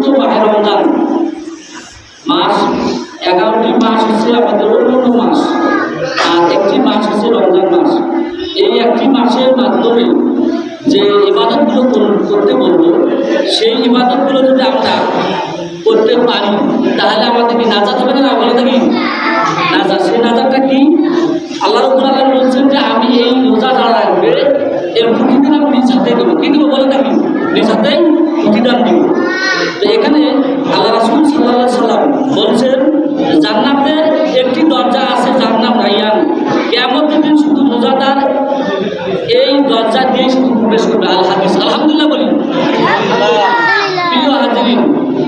পবিত্র মাহে রমজান মাস, 11টি মাস হচ্ছে আমাদের অন্যান্য মাস, আর একটি মাস হচ্ছে রমজান মাস। এই একটি মাসের মাধ্যমে যে ইবাদতগুলো করতে বলবো, সেই ইবাদতগুলো যদি আমরা করতে পারি তাহলে আমাদেরকে নাজাত হবে না? বলে থাকি নাজাত। সেই নাজাতটা কি? আল্লাহ রাব্বুল আলামিন বলছেন যে আমি এই রোজা যারা রাখবে এর প্রতিদিন আমি নিজ হাতে দেবো। কি দেবো বলে থাকি? নিজ হাতেই প্রতিদান দিব। তো এখানে আল্লাহ রাসূল সাল্লাল্লাহু আলাইহি সাল্লাম বলছেন জান্নাতের একটি দরজা আছে যার নাম রায়্যান। কিয়ামতের দিন শুধু রোজাদার এই দরজা দিয়ে শুধু প্রবেশ করবে। আল হাদিস, আলহামদুলিল্লাহ বলি। প্রিয় হাজিরিন,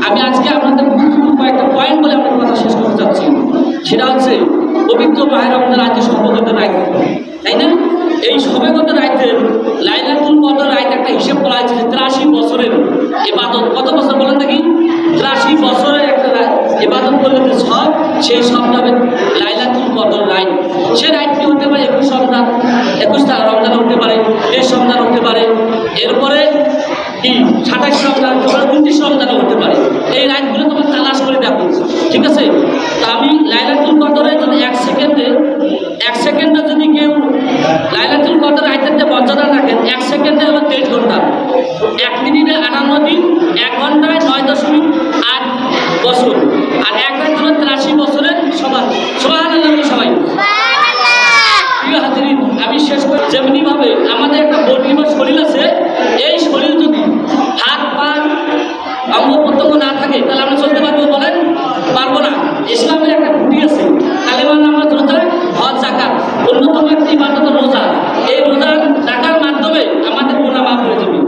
আমি আজকে আপনাদের কয়েকটা পয়েন্ট বলে আপনার কথা শেষ করতে চাচ্ছি। সেটা হচ্ছে পবিত্র মাহে রমজান আজকে সবেকত রাত, তাই না? এই সবেকত রাতের লাইলাতুল কদর রাত একটা হিসেব করা হয়েছে যে 83 বছরের ইবাদত। কত বছর বলেন দেখি? 83 বছরের একটা ইবাদত করলে যে সব, সেই সবটা হবে লাইলাতুল কদর রাত। সে রাতটি হতে পারে 21 রমজান, 21টা রমজান হতে পারে, 23 রমজান হতে পারে, এরপরে কি 27 রমজান হতে পারে, 29 রমজানও হতে পারে। এই রাতগুলো তোমার তালাশ করে দেখো, ঠিক আছে? তা আমি লাইলাতুল কদরে যদি 1 সেকেন্ডে যদি কেউ লাইলাতুল কদর রাতের যে মর্যাদা রাখেন, 1 সেকেন্ডে হলো 23 ঘন্টা, 1 মিনিটে 58 দিন, 1 ঘন্টায় 9.8 বছর, আর 1 রাত হলো 83 বছরের সমান। সুবহানাল্লাহ সবাই। প্রিয় হাজিরিন, আমি শেষ করি যেমনিভাবে আমাদের একটা বডি বা শরীর আছে, এই শরীর যদি হাত পা অঙ্গ প্রত্যঙ্গ না থাকে তাহলে আমরা চলতে পারবো? বলেন পারবো না। ইসলামের একটা খুঁটি আছে, কালেমা, নামাজ, রোজা, হজ, যাকাত। অন্যতম একটি ইবাদত রোজা। এই রোজা রাখার মাধ্যমে আমাদের গুনাহ মাফ হয়ে যাবে।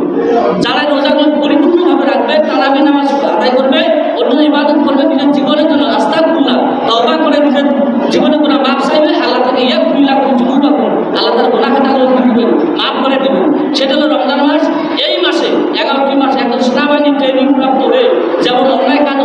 যারা রোজাগুলো পরিপূর্ণভাবে রাখবে, তারাবি নামাজ আদায় করবে, অন্য ইবাদত করবে, নিজের জীবনের জন্য আস্তাগফিরুল্লাহ তওবা করে নিজের জীবনে গুনাহ মাফ চাইবে, আল্লাহ তাকে ইয়াগফিরুল্লাহ যুনুবাকুম, আল্লাহ তার গুনাহ খাতাগুলো দিবেন, মাফ করে দেবেন। সেটা হলো রমজান মাস। এই মাসে 11টি মাস একজন সেনাবাহিনী ট্রেনিং প্রাপ্ত হয়ে যেমন অন্যায় কাজ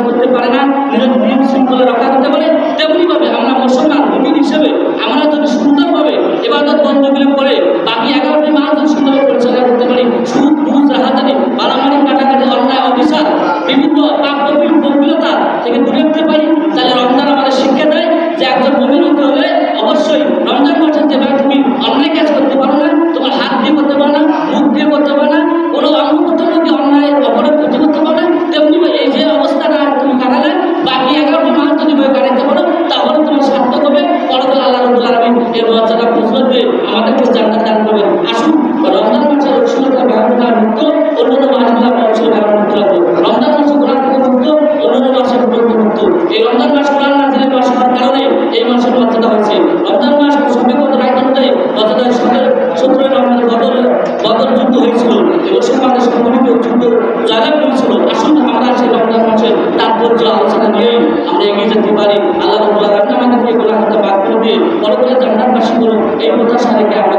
করতে পারে না, নিজের নিয়ম শৃঙ্খলা রক্ষা করতে পারে, তেমনিভাবে আমরা মুসলমান মুমিন হিসেবে আমরা যদি সুন্দরভাবে ইবাদত বন্দীগুলো করে বাকি 11টি মাস যদি সুন্দরভাবে পরিচালনা করতে পারি, সুদ, ঘুষ, রাহাজানি, মারামারি, কাটাকাটি, অন্যায়, অবিচার, বিভিন্ন পাপ গভীরতা থেকে দূরে রাখতে পারি, তাহলে রমজান আমাদের শিক্ষা দেয় যে একজন মুমিন হতে হলে অবশ্যই রমজান মাসে যেভাবে তুমি অন্যায় কাজ করতে পারো না, তোমার হাত দিয়ে করতে পারো না, মুখ দিয়ে করতে পারো না, কোনো অঙ্গ প্রত্যঙ্গ দিয়ে অন্যায় অপরাধ ক্ষতি করতে পারো না, তেমনি এই যে অবস্থাটা তুমি কাটালে বাকি 11টি মাস যদি কাটাতে পারো তাহলে তোমার সার্থক হবে। পরকালে আল্লাহ রাব্বুল আলামিন এর মর্যাদা ফজিলত দিয়ে আমাদেরকে জান্নাত দান করবেন। আসুন রমজান মাসের রসুলতা ব্যবহার মুক্ত, অন্যান্য মাসগুলো রসুল ব্যবহার মুক্ত রাখবো। রমজান মাসে কোরআন থেকে মুক্ত, অন্যান্য মাসের মুক্ত। এই রমজান মাস কোরআন নাযিলের মাস হওয়ার কারণে এই মাসের মর্যাদা হয়েছে। রমজান মাস সবেকত রাত অনুযায়ী মর্যাদা 17 রমজান বদর যুদ্ধ হয়েছিল, মুসলমানদের সংগঠিত যুদ্ধ জয়লাভ করেছিল। আসুন আমরা সেই রমজান মাসের তাৎপর্য আলোচনা নিয়ে আমরা এগিয়ে যেতে পারি। আল্লাহ রাব্বুল আলামিন আমাদেরকে গুনাহ থেকে মাফ করে দিয়ে পরকালে জান্নাতবাসী করুন, এই প্রত্যাশা রেখে আমরা